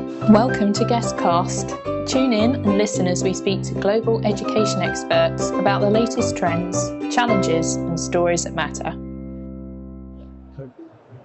Welcome to GESSCast. Tune in and listen as we speak to global education experts about the latest trends, challenges and stories that matter.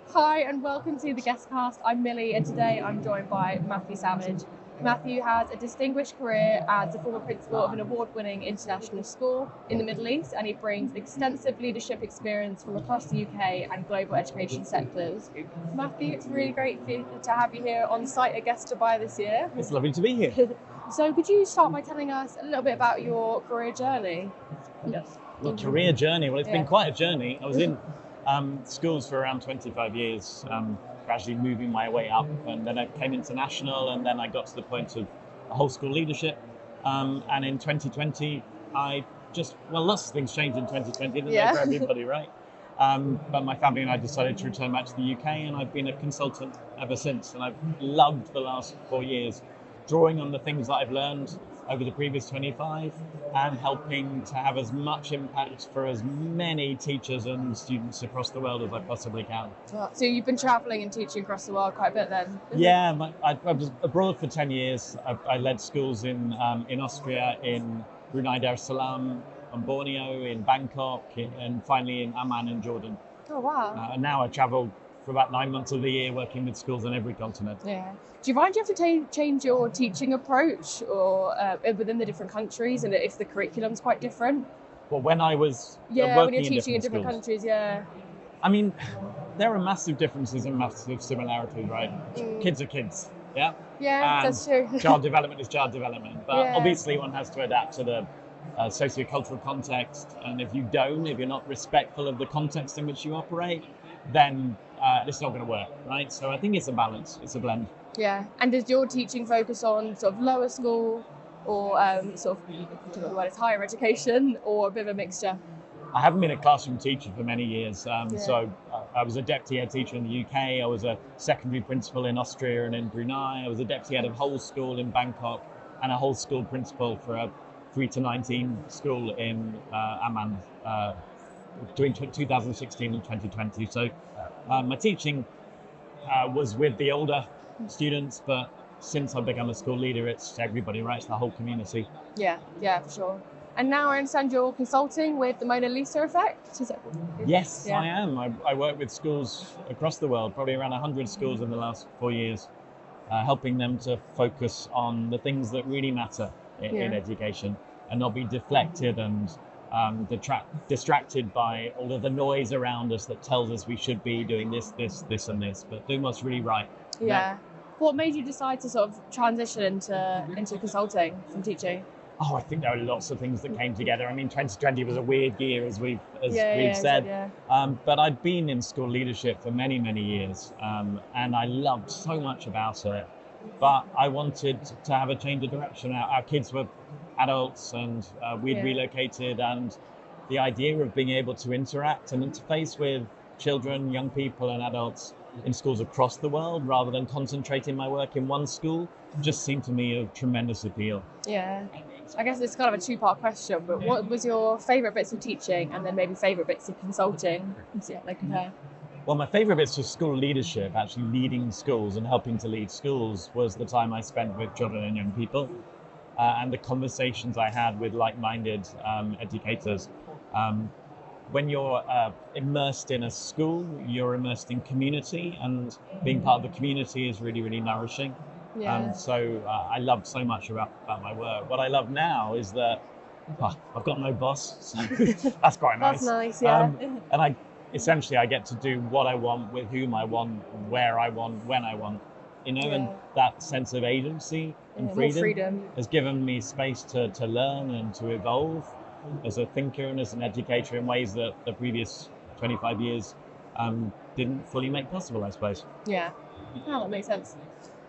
Hi and welcome to the GESSCast. I'm Millie and today I'm joined by Matthew Savage. Matthew has a distinguished career as a former principal of an award-winning international school in the Middle East, and he brings extensive leadership experience from across the UK and global education sectors. Matthew, it's really great to have you here on site at GESS Dubai this year. It's lovely to be here. So could you start by telling us a little bit about your career journey? Yes. Well, career journey, well, it's been quite a journey. I was in schools for around 25 years, gradually moving my way up, and then I came international, and then I got to the point of a whole school leadership. And in 2020, lots of things changed in 2020, didn't they, for everybody, right? But my family and I decided to return back to the UK, and I've been a consultant ever since. And I've loved the last 4 years, drawing on the things that I've learned over the previous 25 and helping to have as much impact for as many teachers and students across the world as I possibly can. So you've been travelling and teaching across the world quite a bit then? Yeah, I was abroad for 10 years. I led schools in Austria, in Brunei Darussalam, on Borneo, in Bangkok, and finally in Amman in Jordan. Oh wow. And now I travel for about 9 months of the year working with schools on every continent. Yeah. Do you find you have to change your teaching approach or within the different countries, and if the curriculum's quite different? Well, when I was working when you're teaching in different schools, countries, yeah. I mean, there are massive differences and massive similarities, right? Kids are kids, yeah? Yeah, and that's true. Child development is child development, but Yeah. obviously one has to adapt to the socio-cultural context, and if you're not respectful of the context in which you operate, then it's not going to work, right? So I think it's a balance, it's a blend. Yeah, and does your teaching focus on sort of lower school or sort of higher education, or a bit of a mixture? I haven't been a classroom teacher for many years, so I was a deputy head teacher in the UK, I was a secondary principal in Austria and in Brunei, I was a deputy head of whole school in Bangkok, and a whole school principal for a 3 to 19 school in Amman, between 2016 and 2020. So my teaching was with the older students, but since I've become a school leader, it's everybody, right? It's the whole community. Yeah, for sure. And now I understand you're consulting with the Mona Lisa effect, is that? Yes, Yeah. I am. I work with schools across the world, probably around 100 schools in the last 4 years, helping them to focus on the things that really matter in education and not be deflected and distracted by all of the noise around us that tells us we should be doing this, and this, but doing what's really right. Yeah. What made you decide to sort of transition into consulting from teaching? Oh, I think there are lots of things that came together. I mean, 2020 was a weird year, as we've said. But I'd been in school leadership for many, many years, and I loved so much about it. But I wanted to have a change of direction. Our kids were adults, and we'd relocated, and the idea of being able to interact and interface with children, young people and adults in schools across the world rather than concentrating my work in one school just seemed to me of tremendous appeal. Yeah. I guess it's kind of a two-part question, but what was your favourite bits of teaching and then maybe favourite bits of consulting? Let's see how they compare. Well, my favourite bits of school leadership, actually leading schools and helping to lead schools, was the time I spent with children and young people and the conversations I had with like-minded educators. When you're immersed in a school, you're immersed in community, and being part of the community is really, really nourishing. So I loved so much about my work. What I love now is that I've got no boss, so that's quite nice. That's nice, yeah. And I get to do what I want, with whom I want, where I want, when I want, and that sense of agency and freedom has given me space to learn and to evolve as a thinker and as an educator in ways that the previous 25 years didn't fully make possible, I suppose. Yeah, that makes sense.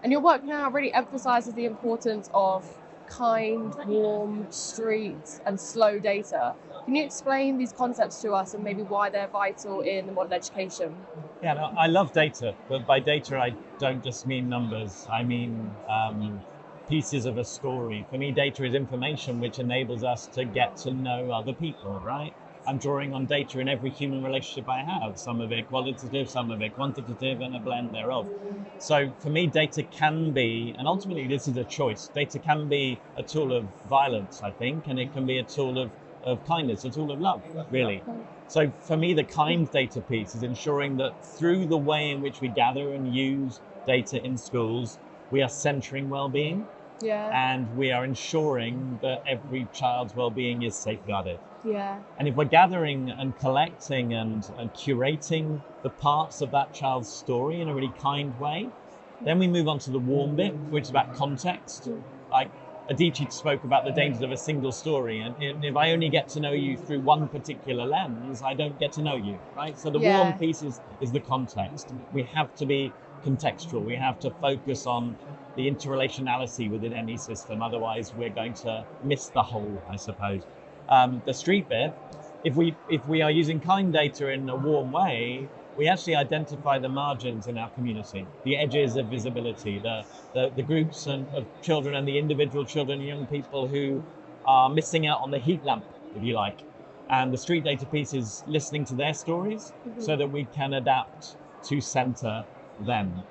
And your work now really emphasises the importance of kind, warm, street and slow data. Can you explain these concepts to us and maybe why they're vital in modern education? Yeah, no, I love data, but by data I don't just mean numbers. I mean pieces of a story. For me, data is information which enables us to get to know other people, right? I'm drawing on data in every human relationship I have, some of it qualitative, some of it quantitative, and a blend thereof. So for me, data can be, and ultimately this is a choice, data can be a tool of violence, I think, and it can be a tool of kindness, a tool of love, really. So for me, the kind data piece is ensuring that through the way in which we gather and use data in schools, we are centering well-being. Yeah. And we are ensuring that every child's well-being is safeguarded. Yeah. And if we're gathering and collecting and curating the parts of that child's story in a really kind way, then we move on to the warm bit, which is about context. Like Adichie spoke about the dangers of a single story, and if I only get to know you through one particular lens, I don't get to know you, right? So the warm piece is the context. We have to be contextual. We have to focus on the interrelationality within any system. Otherwise, we're going to miss the whole, I suppose. The street bit, if we are using kind data in a warm way, we actually identify the margins in our community, the edges of visibility, the groups of children and the individual children and young people who are missing out on the heat lamp, if you like. And the street data piece is listening to their stories so that we can adapt to center them.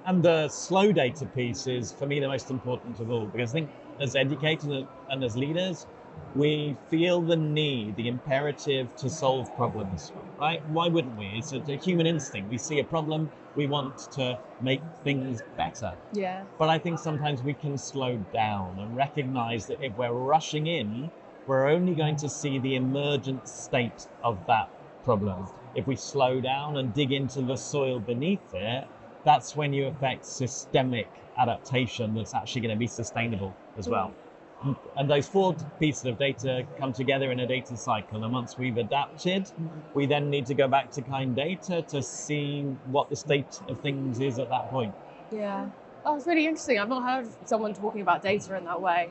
And the slow data piece is, for me, the most important of all, because I think as educators and as leaders, we feel the need, the imperative to solve problems, right? Why wouldn't we? It's a human instinct. We see a problem, we want to make things better. Yeah. But I think sometimes we can slow down and recognize that if we're rushing in, we're only going to see the emergent state of that problem. If we slow down and dig into the soil beneath it, that's when you affect systemic adaptation that's actually going to be sustainable as well. And those four pieces of data come together in a data cycle. And once we've adapted, we then need to go back to kind data to see what the state of things is at that point. Yeah. Oh, it's really interesting. I've not heard someone talking about data in that way.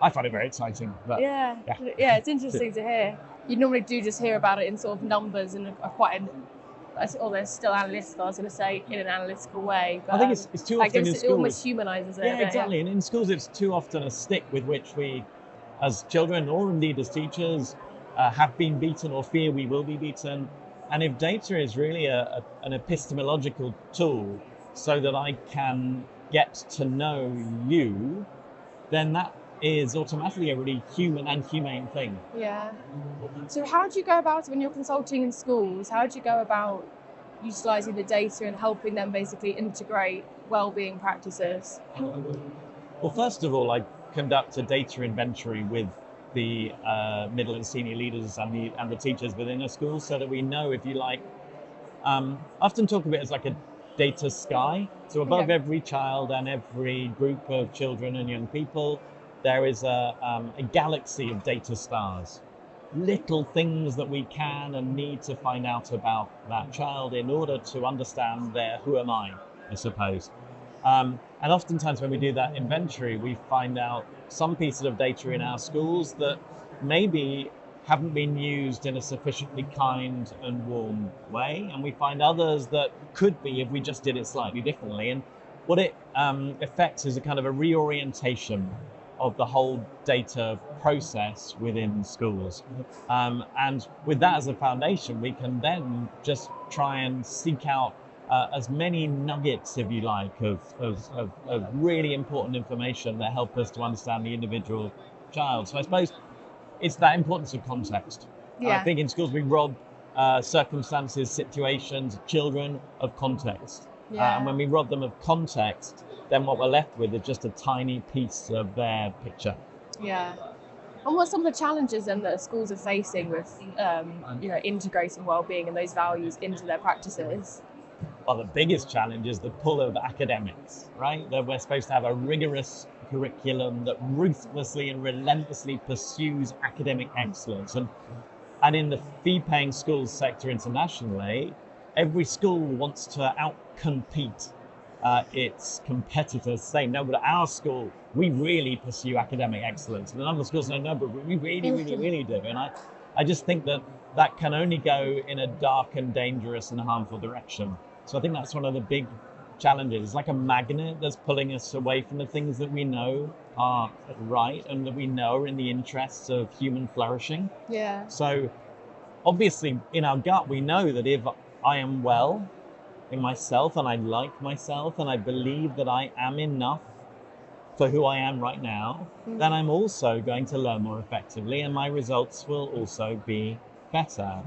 I find it very exciting. But yeah, it's interesting to hear. You normally do just hear about it in sort of numbers and or they're still analytical, I was going to say, in an analytical way. But I think it's too often in schools. It almost humanises it. Yeah, exactly. And in schools, it's too often a stick with which we, as children or indeed as teachers, have been beaten or fear we will be beaten. And if data is really an epistemological tool so that I can get to know you, then that is automatically a really human and humane thing. Yeah. So how do you go about it when you're consulting in schools? How do you go about utilising the data and helping them basically integrate wellbeing practices? Well, first of all, I conduct a data inventory with the middle and senior leaders and the teachers within a school so that we know, if you like, often talk of it as like a data sky. So above every child and every group of children and young people, there is a galaxy of data stars, little things that we can and need to find out about that child in order to understand their who am I suppose. And oftentimes when we do that inventory, we find out some pieces of data in our schools that maybe haven't been used in a sufficiently kind and warm way, and we find others that could be if we just did it slightly differently. And what it affects is a kind of a reorientation of the whole data process within schools. And with that as a foundation, we can then just try and seek out as many nuggets, if you like, of really important information that help us to understand the individual child. So I suppose it's that importance of context. I think in schools we rob circumstances, situations, children of context. And when we rob them of context, then what we're left with is just a tiny piece of their picture. Yeah. And what are some of the challenges then that schools are facing with integrating wellbeing and those values into their practices? Well, the biggest challenge is the pull of academics, right? That we're supposed to have a rigorous curriculum that ruthlessly and relentlessly pursues academic excellence. And in the fee-paying schools sector internationally, every school wants to outcompete its competitors, saying, no, but at our school, we really pursue academic excellence. And other schools say, no, but we really, really, really do. And I just think that can only go in a dark and dangerous and harmful direction. So I think that's one of the big challenges. It's like a magnet that's pulling us away from the things that we know are right and that we know are in the interests of human flourishing. Yeah. So obviously in our gut, we know that if I am well in myself and I like myself and I believe that I am enough for who I am right now, then I'm also going to learn more effectively and my results will also be better.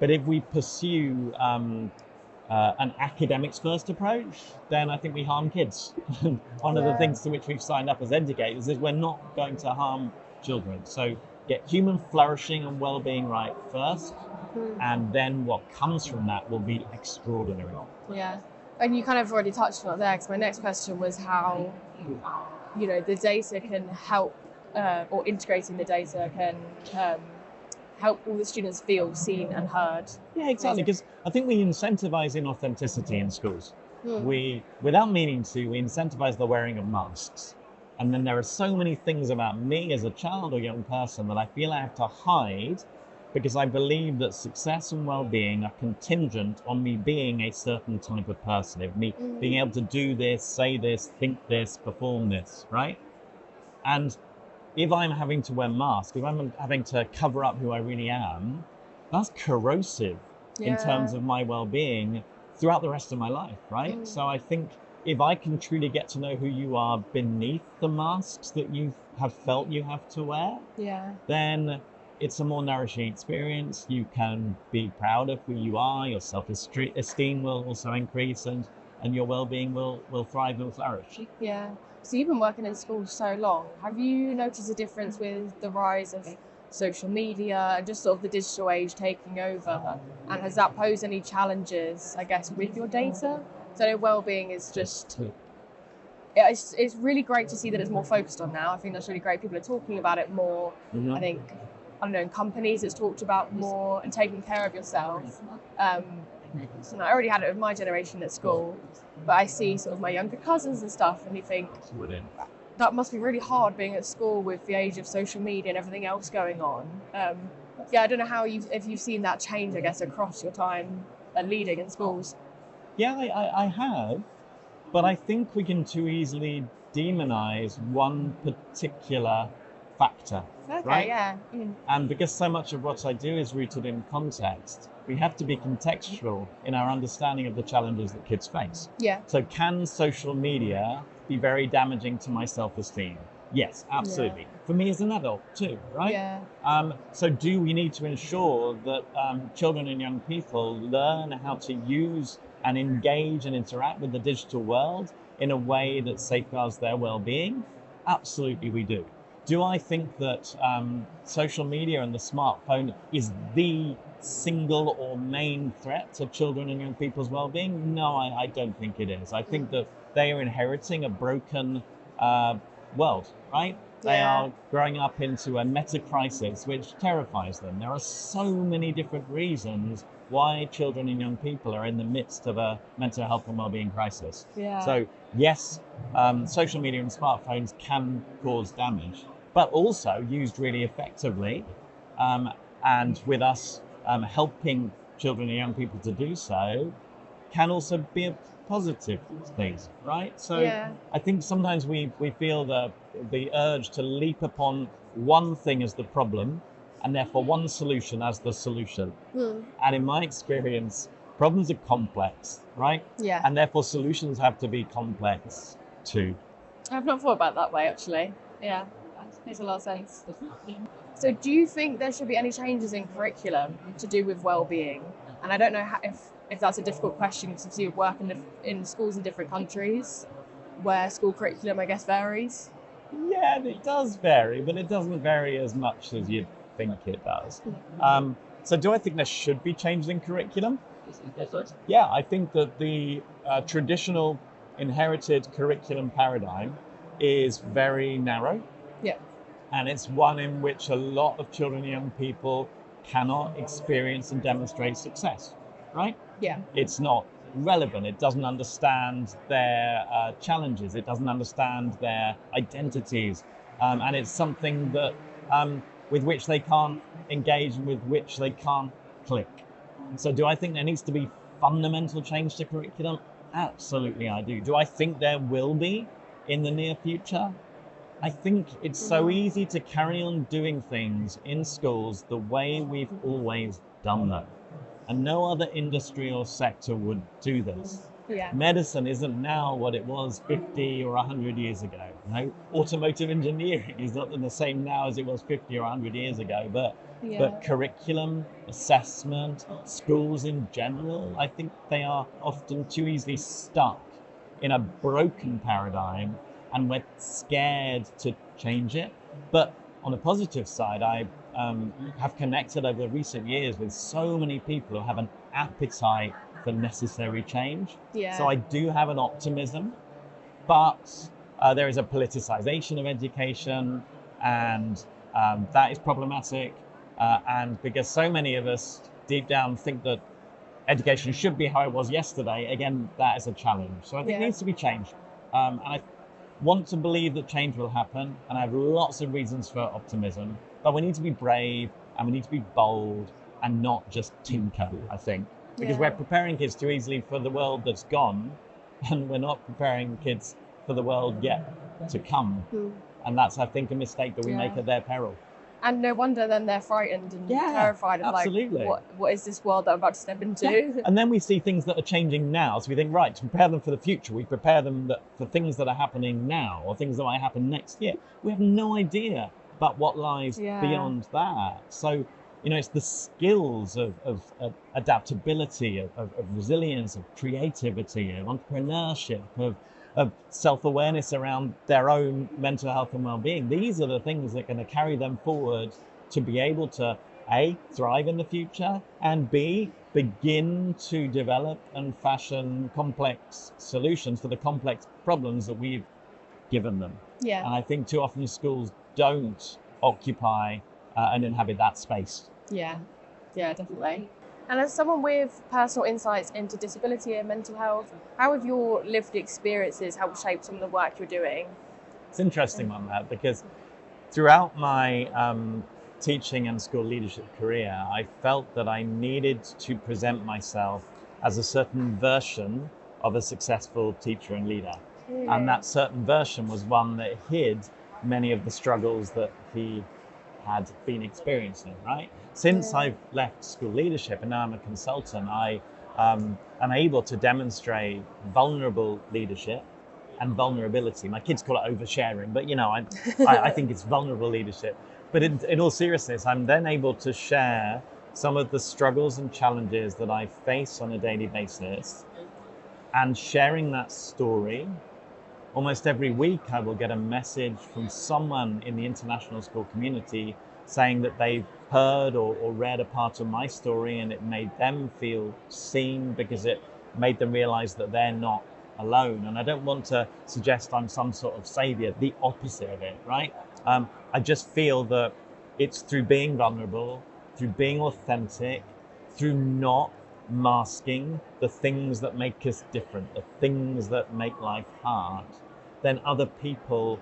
But if we pursue an academics first approach, then I think we harm kids. One of the things to which we've signed up as educators is we're not going to harm children. So get human flourishing and well-being right first, and then what comes from that will be extraordinary. Yeah. And you kind of already touched on it there, because my next question was how, the data can help, or integrating the data can help all the students feel seen and heard. Yeah, exactly, because I think we incentivize inauthenticity in schools. We, without meaning to, we incentivize the wearing of masks. And then there are so many things about me as a child or young person that I feel I have to hide because I believe that success and well-being are contingent on me being a certain type of person, of me being able to do this, say this, think this, perform this, right? And if I'm having to wear masks, if I'm having to cover up who I really am, that's corrosive in terms of my well-being throughout the rest of my life, right? So I think if I can truly get to know who you are beneath the masks that you have felt you have to wear, then it's a more nourishing experience. You can be proud of who you are, your self-esteem will also increase, and your well-being will thrive and flourish. Yeah. So you've been working in schools so long. Have you noticed a difference with the rise of social media and just sort of the digital age taking over? And has that posed any challenges, I guess, with your data? So well-being is just, it's really great to see that it's more focused on now. I think that's really great. People are talking about it more. I think, in companies it's talked about more, and taking care of yourself. So I already had it with my generation at school, but I see sort of my younger cousins and stuff, and you think that must be really hard being at school with the age of social media and everything else going on. I don't know if you've seen that change, I guess, across your time leading in schools. Yeah, I have, but I think we can too easily demonize one particular factor, right? Yeah. And because so much of what I do is rooted in context, we have to be contextual in our understanding of the challenges that kids face. Yeah. So can social media be very damaging to my self-esteem? Yes, absolutely. Yeah. For me as an adult too, right? Yeah. So do we need to ensure that children and young people learn how to use and engage and interact with the digital world in a way that safeguards their well-being? Absolutely we do. Do I think that social media and the smartphone is the single or main threat to children and young people's well-being? No, I don't think it is. I think that they are inheriting a broken world, right? They are growing up into a meta crisis, which terrifies them. There are so many different reasons why children and young people are in the midst of a mental health and well-being crisis. Yeah. So yes, social media and smartphones can cause damage, but also used really effectively, and with us helping children and young people to do so, can also be a positive thing, right? So I think sometimes we feel the urge to leap upon one thing as the problem and therefore one solution as the solution. And in my experience, problems are complex, right? Yeah. And therefore solutions have to be complex too. I've not thought about it that way, actually. Yeah, that makes a lot of sense. So do you think there should be any changes in curriculum to do with well-being? And I don't know if that's a difficult question, because you work in schools in different countries where school curriculum, I guess, varies. Yeah, it does vary, but it doesn't vary as much as you'd think it does. So do I think there should be changes in curriculum? Yeah, I think that the traditional inherited curriculum paradigm is very narrow. Yeah. And it's one in which a lot of children and young people cannot experience and demonstrate success, right? Yeah. It's not relevant. It doesn't understand their challenges. It doesn't understand their identities. And it's something that with which they can't engage and with which they can't click. So do I think there needs to be fundamental change to curriculum? Absolutely, I do. Do I think there will be in the near future? I think it's so easy to carry on doing things in schools the way we've always done that. And no other industry or sector would do this. Yeah. Medicine isn't now what it was 50 or 100 years ago. No, automotive engineering is not the same now as it was 50 or 100 years ago, but curriculum, assessment, schools in general, I think they are often too easily stuck in a broken paradigm, and we're scared to change it. But on a positive side, I have connected over the recent years with so many people who have an appetite for necessary change. Yeah. So I do have an optimism, but there is a politicization of education, and that is problematic. And because so many of us deep down think that education should be how it was yesterday, again, that is a challenge. So I think it needs to be changed. And I want to believe that change will happen, and I have lots of reasons for optimism, but we need to be brave and we need to be bold and not just tinker, I think. Because we're preparing kids too easily for the world that's gone, and we're not preparing kids for the world yet to come. And that's, I think, a mistake that we make at their peril. And no wonder then they're frightened and terrified of absolutely. Like, what is this world that I'm about to step into? Yeah. And then we see things that are changing now. So we think, right, to prepare them for the future, we prepare them for things that are happening now or things that might happen next year. We have no idea about what lies beyond that. So, you know, it's the skills of adaptability, of resilience, of creativity, of entrepreneurship, of self-awareness around their own mental health and well-being. These are the things that are going to carry them forward to be able to, A, thrive in the future, and B, begin to develop and fashion complex solutions for the complex problems that we've given them. Yeah. And I think too often schools don't occupy and inhabit that space. Yeah, definitely. And as someone with personal insights into disability and mental health, how have your lived experiences helped shape some of the work you're doing? It's an interesting one, that, because throughout my teaching and school leadership career, I felt that I needed to present myself as a certain version of a successful teacher and leader. And that certain version was one that hid many of the struggles that he had been experiencing, right? Since I've left school leadership and now I'm a consultant, I am able to demonstrate vulnerable leadership and vulnerability. My kids call it oversharing, but you know, I think it's vulnerable leadership. But in all seriousness, I'm then able to share some of the struggles and challenges that I face on a daily basis, and sharing that story. Almost every week, I will get a message from someone in the international school community saying that they've heard or read a part of my story and it made them feel seen because it made them realize that they're not alone. And I don't want to suggest I'm some sort of savior, the opposite of it, right? I just feel that it's through being vulnerable, through being authentic, through not masking the things that make us different, the things that make life hard, then other people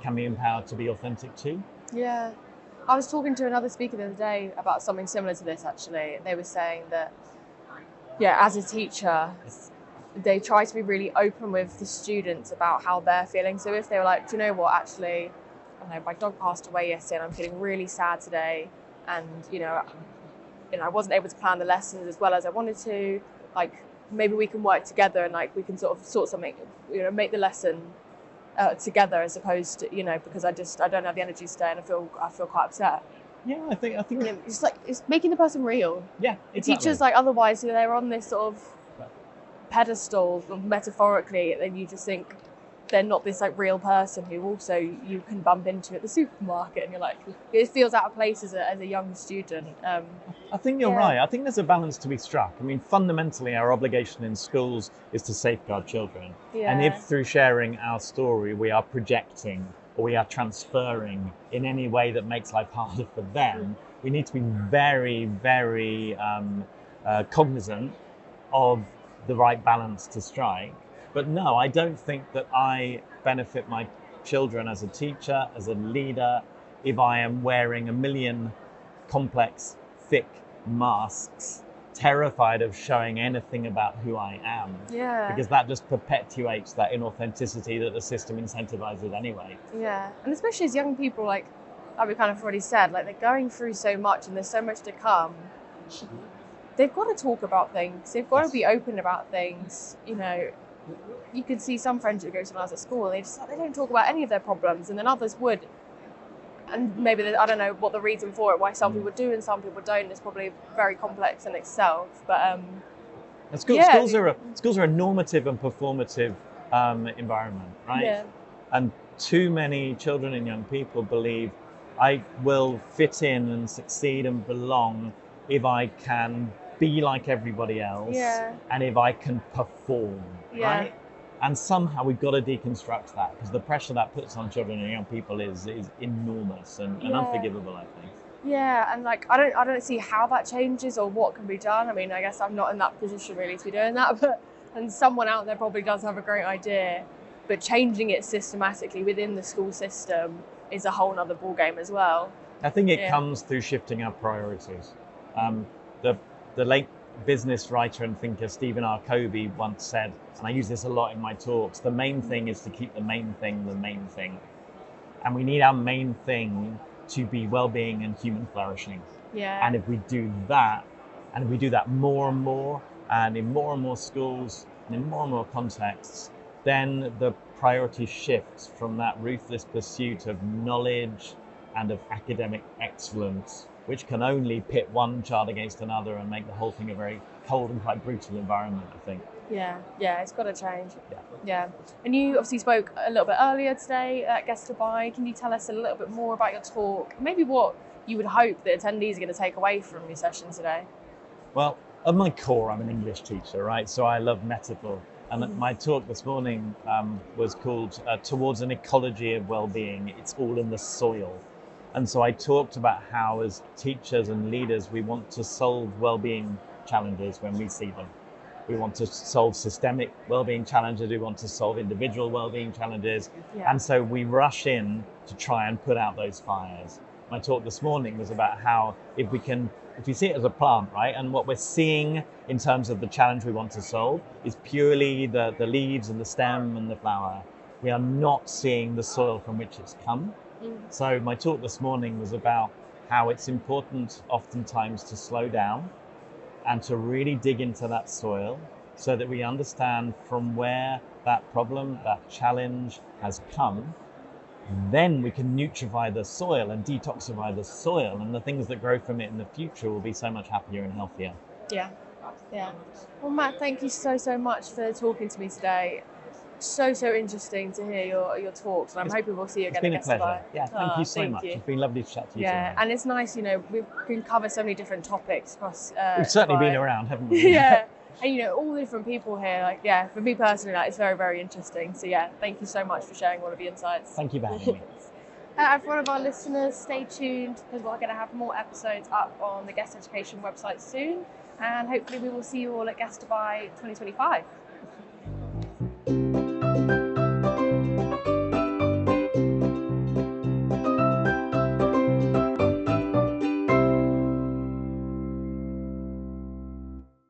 can be empowered to be authentic too. Yeah. I was talking to another speaker the other day about something similar to this, actually. They were saying that, as a teacher, they try to be really open with the students about how they're feeling. So if they were like, do you know what, actually, I don't know, my dog passed away yesterday and I'm feeling really sad today, and I wasn't able to plan the lessons as well as I wanted to, like, maybe we can work together and like we can sort something, make the lesson together, as opposed to, because I don't have the energy to stay and I feel quite upset. Yeah, I think it's like, it's making the person real. Yeah, exactly. Teachers, like, otherwise they're on this sort of pedestal, metaphorically, and then you just think they're not this like real person who also you can bump into at the supermarket, and you're like, it feels out of place as a young student. I think you're right. I think there's a balance to be struck. I mean, fundamentally, our obligation in schools is to safeguard children. Yeah. And if through sharing our story we are projecting or we are transferring in any way that makes life harder for them, we need to be very, very cognizant of the right balance to strike. But no, I don't think that I benefit my children as a teacher, as a leader, if I am wearing a million complex, thick masks, terrified of showing anything about who I am. Yeah. Because that just perpetuates that inauthenticity that the system incentivizes anyway. Yeah, and especially as young people, like we kind of already said, like they're going through so much and there's so much to come. they've got to talk about things. They've got to be open about things. You know, you can see some friends who go to when I was at school, they don't talk about any of their problems, and then others would. And maybe I don't know what the reason for it, why some people do and some people don't. It's probably very complex in itself. But schools are a normative and performative environment, right? Yeah. And too many children and young people believe I will fit in and succeed and belong if I can be like everybody else, and if I can perform, right? And somehow we've got to deconstruct that, because the pressure that puts on children and young people is enormous and unforgivable, I think. Yeah, and like I don't see how that changes or what can be done. I mean, I guess I'm not in that position really to be doing that, and someone out there probably does have a great idea. But changing it systematically within the school system is a whole nother ballgame as well. I think it comes through shifting our priorities. The late business writer and thinker Stephen R. Covey once said, and I use this a lot in my talks, the main thing is to keep the main thing the main thing. And we need our main thing to be well-being and human flourishing. Yeah. And if we do that, and if we do that more and more, and in more schools, and in more contexts, then the priority shifts from that ruthless pursuit of knowledge and of academic excellence, which can only pit one child against another and make the whole thing a very cold and quite brutal environment, I think. Yeah, it's got to change. Yeah. And you obviously spoke a little bit earlier today at Guest Dubai. Can you tell us a little bit more about your talk? Maybe what you would hope that attendees are going to take away from your session today? Well, at my core, I'm an English teacher, right? So I love metaphor. And my talk this morning was called Towards an Ecology of Wellbeing. It's all in the soil. And so I talked about how, as teachers and leaders, we want to solve well-being challenges when we see them. We want to solve systemic well-being challenges. We want to solve individual well-being challenges. Yeah. And so we rush in to try and put out those fires. My talk this morning was about how if you see it as a plant, right, and what we're seeing in terms of the challenge we want to solve is purely the leaves and the stem and the flower. We are not seeing the soil from which it's come. So my talk this morning was about how it's important oftentimes to slow down and to really dig into that soil so that we understand from where that problem, that challenge has come. Then we can nutrify the soil and detoxify the soil, and the things that grow from it in the future will be so much happier and healthier. Yeah. Well, Matt, thank you so much for talking to me today. So interesting to hear your talks, and I'm hoping we'll see you again. It's been a pleasure. Yeah, thank you so much. It's been lovely to chat to you. Yeah, and it's nice, we can cover so many different topics across. We've certainly been around, haven't we? Yeah, and all the different people here. For me personally, it's very, very interesting. So thank you so much for sharing all of your insights. Thank you for having me. For one of our listeners, stay tuned because we're going to have more episodes up on the Guest Education website soon, and hopefully we will see you all at Guest Dubai 2025.